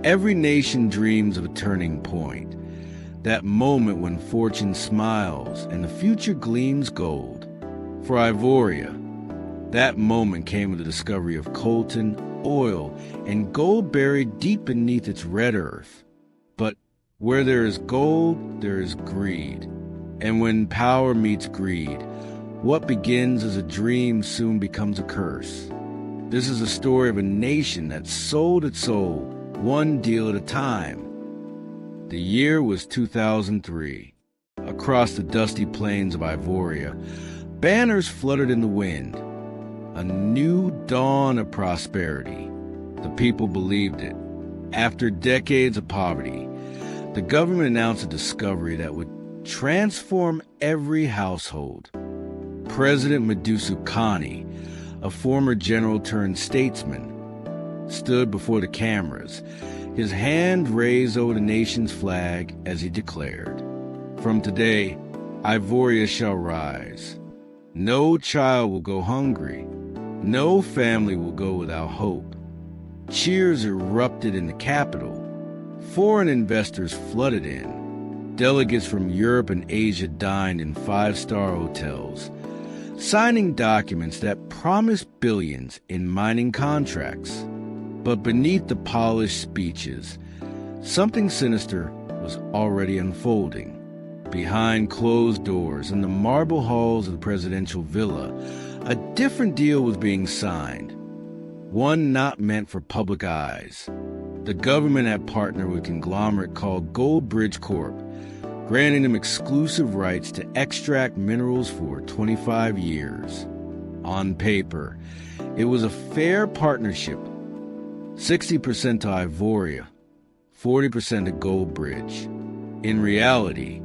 Every nation dreams of a turning point, that moment when fortune smiles and the future gleams gold. For Ivoria, that moment came with the discovery of coltan, oil, and gold buried deep beneath its red earth. But where there is gold, there is greed. And when power meets greed, what begins as a dream soon becomes a curse. This is a story of a nation that sold its soul, one deal at a time. The year was 2003. Across the dusty plains of Ivoria, banners fluttered in the wind. A new dawn of prosperity. The people believed it. After decades of poverty, the government announced a discovery that would transform every household. President Madusu Kani, a former general turned statesman, stood before the cameras, his hand raised over the nation's flag as he declared, "From today, Ivoria shall rise. No child will go hungry. No family will go without hope." Cheers erupted in the capital. Foreign investors flooded in. Delegates from Europe and Asia dined in five-star hotels, signing documents that promised billions in mining contracts. But beneath the polished speeches, something sinister was already unfolding. Behind closed doors in the marble halls of the presidential villa, a different deal was being signed, one not meant for public eyes. The government had partnered with a conglomerate called Gold Bridge Corp, granting them exclusive rights to extract minerals for 25 years. On paper, it was a fair partnership, 60% to Ivoria, 40% to Gold Bridge. In reality,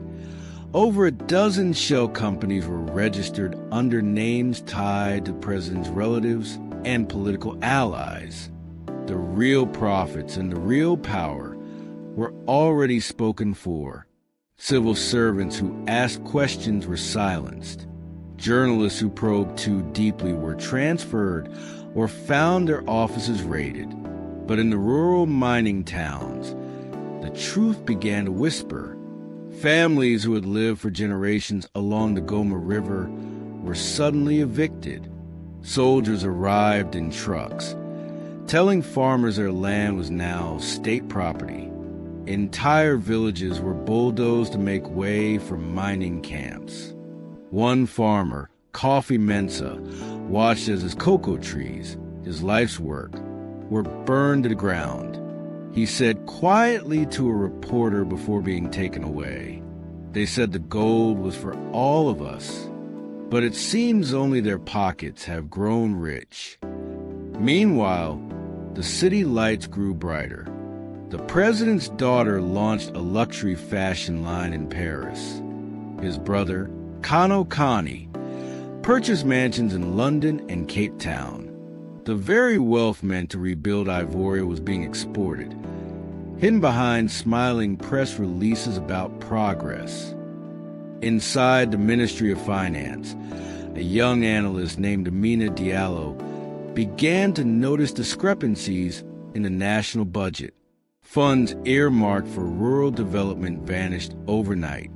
over a dozen shell companies were registered under names tied to the president's relatives and political allies. The real profits and the real power were already spoken for. Civil servants who asked questions were silenced. Journalists who probed too deeply were transferred or found their offices raided. But in the rural mining towns, the truth began to whisper. Families who had lived for generations along the Goma River were suddenly evicted. Soldiers arrived in trucks, telling farmers their land was now state property. Entire villages were bulldozed to make way for mining camps. One farmer, Coffee Mensa, watched as his cocoa trees, his life's work, were burned to the ground. He said quietly to a reporter before being taken away, "They said the gold was for all of us, but it seems only their pockets have grown rich." Meanwhile, the city lights grew brighter. The president's daughter launched a luxury fashion line in Paris. His brother, Kano Kani, purchased mansions in London and Cape Town. The very wealth meant to rebuild Ivoria was being exported, hidden behind smiling press releases about progress. Inside the Ministry of Finance, a young analyst named Amina Diallo began to notice discrepancies in the national budget. Funds earmarked for rural development vanished overnight.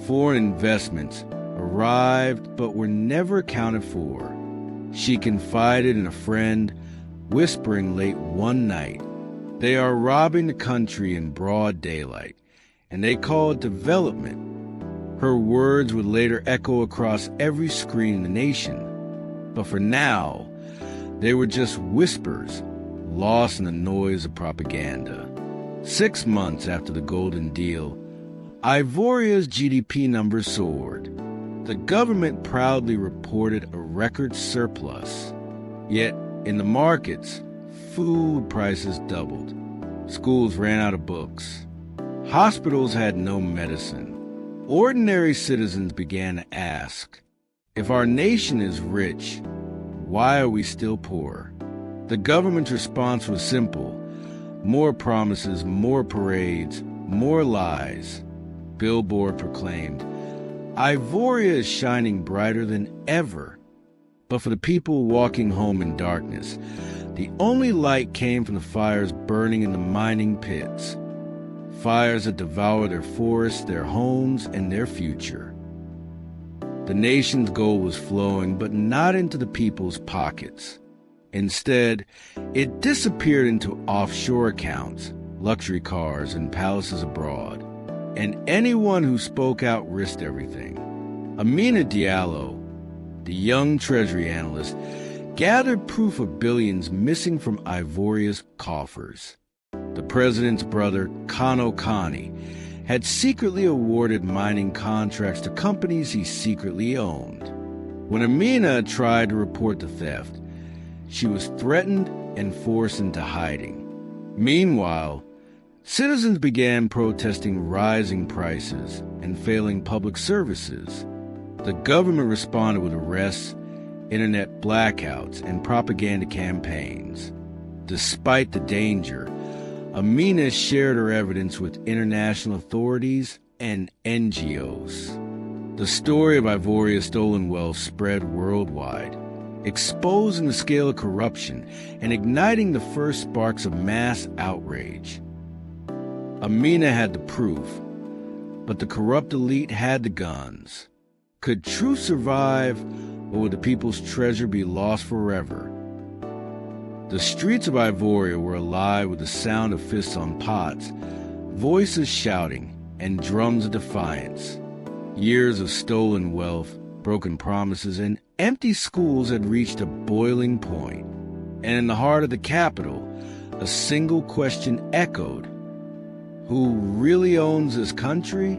Foreign investments arrived but were never accounted for. She confided in a friend, whispering late one night, "They are robbing the country in broad daylight, and they call it development." Her words would later echo across every screen in the nation. But for now, they were just whispers, lost in the noise of propaganda. 6 months after the Golden Deal, Ivoria's GDP numbers soared. The government proudly reported a record surplus. Yet, in the markets, food prices doubled. Schools ran out of books. Hospitals had no medicine. Ordinary citizens began to ask, if our nation is rich, why are we still poor? The government's response was simple. More promises, more parades, more lies. Billboard proclaimed, "Ivoria is shining brighter than ever." But for the people walking home in darkness, the only light came from the fires burning in the mining pits. Fires that devoured their forests, their homes, and their future. The nation's gold was flowing, but not into the people's pockets. Instead, it disappeared into offshore accounts, luxury cars, and palaces abroad. And anyone who spoke out risked everything. Amina Diallo, the young treasury analyst, gathered proof of billions missing from Ivoria's coffers. The president's brother, coltan, had secretly awarded mining contracts to companies he secretly owned. When Amina tried to report the theft, she was threatened and forced into hiding. Meanwhile, citizens began protesting rising prices and failing public services. The government responded with arrests, internet blackouts, and propaganda campaigns. Despite the danger, Amina shared her evidence with international authorities and NGOs. The story of Ivoria's stolen wealth spread worldwide, exposing the scale of corruption and igniting the first sparks of mass outrage. Amina had the proof, but the corrupt elite had the guns. Could truth survive, or would the people's treasure be lost forever? The streets of Ivoria were alive with the sound of fists on pots, voices shouting, and drums of defiance. Years of stolen wealth, broken promises, and empty schools had reached a boiling point. And in the heart of the capital, a single question echoed: who really owns this country?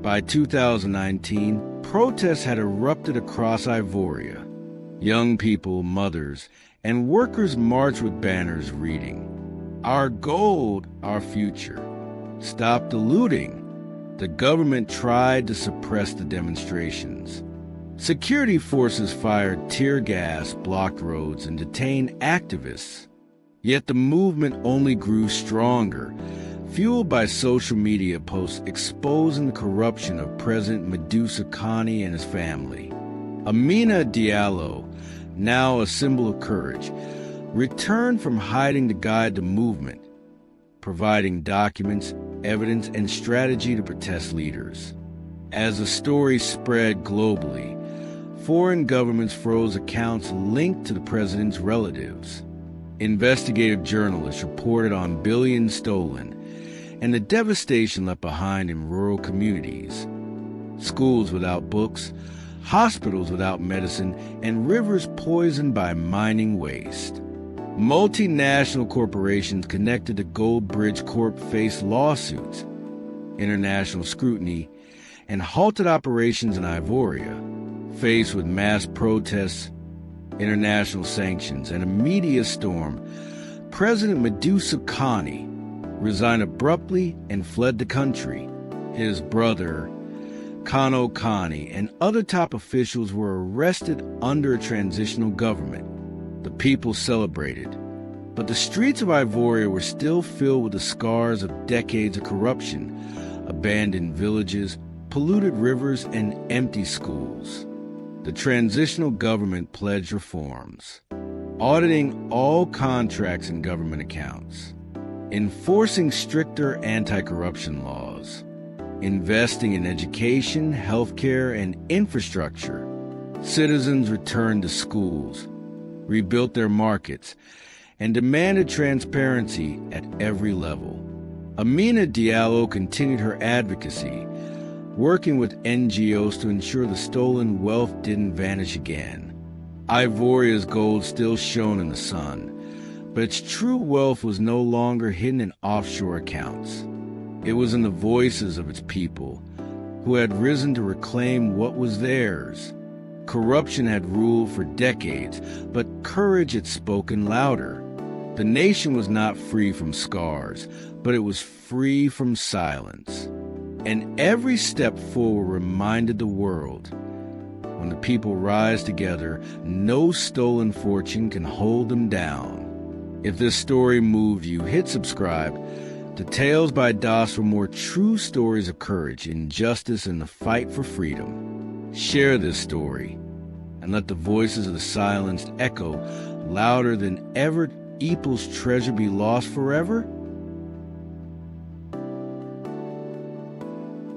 By 2019, protests had erupted across Ivoria. Young people, mothers, and workers marched with banners reading, "Our gold, our future. Stop the looting." The government tried to suppress the demonstrations. Security forces fired tear gas, blocked roads, and detained activists. Yet the movement only grew stronger, fueled by social media posts exposing the corruption of President Medusa Kani and his family. Amina Diallo, now a symbol of courage, returned from hiding to guide the movement, providing documents, evidence, and strategy to protest leaders. As the story spread globally, foreign governments froze accounts linked to the president's relatives. Investigative journalists reported on billions stolen and the devastation left behind in rural communities. Schools without books, hospitals without medicine, and rivers poisoned by mining waste. Multinational corporations connected to Gold Bridge Corp faced lawsuits, international scrutiny, and halted operations in Ivoria. Faced with mass protests, international sanctions, and a media storm, President Medusa Kani resigned abruptly and fled the country. His brother, Kani, and other top officials were arrested under a transitional government. The people celebrated, but the streets of Ivoria were still filled with the scars of decades of corruption, abandoned villages, polluted rivers, and empty schools. The transitional government pledged reforms, auditing all contracts and government accounts, enforcing stricter anti-corruption laws, investing in education, healthcare, and infrastructure. Citizens returned to schools, rebuilt their markets, and demanded transparency at every level. Amina Diallo continued her advocacy, working with NGOs to ensure the stolen wealth didn't vanish again. Ivoria's gold still shone in the sun, but its true wealth was no longer hidden in offshore accounts. It was in the voices of its people, who had risen to reclaim what was theirs. Corruption had ruled for decades, but courage had spoken louder. The nation was not free from scars, but it was free from silence. And every step forward reminded the world, when the people rise together, no stolen fortune can hold them down. If this story moved you, hit subscribe to Tales by DOS for more true stories of courage, injustice, and the fight for freedom. Share this story. and let the voices of the silenced echo louder than ever. Equals treasure be lost forever?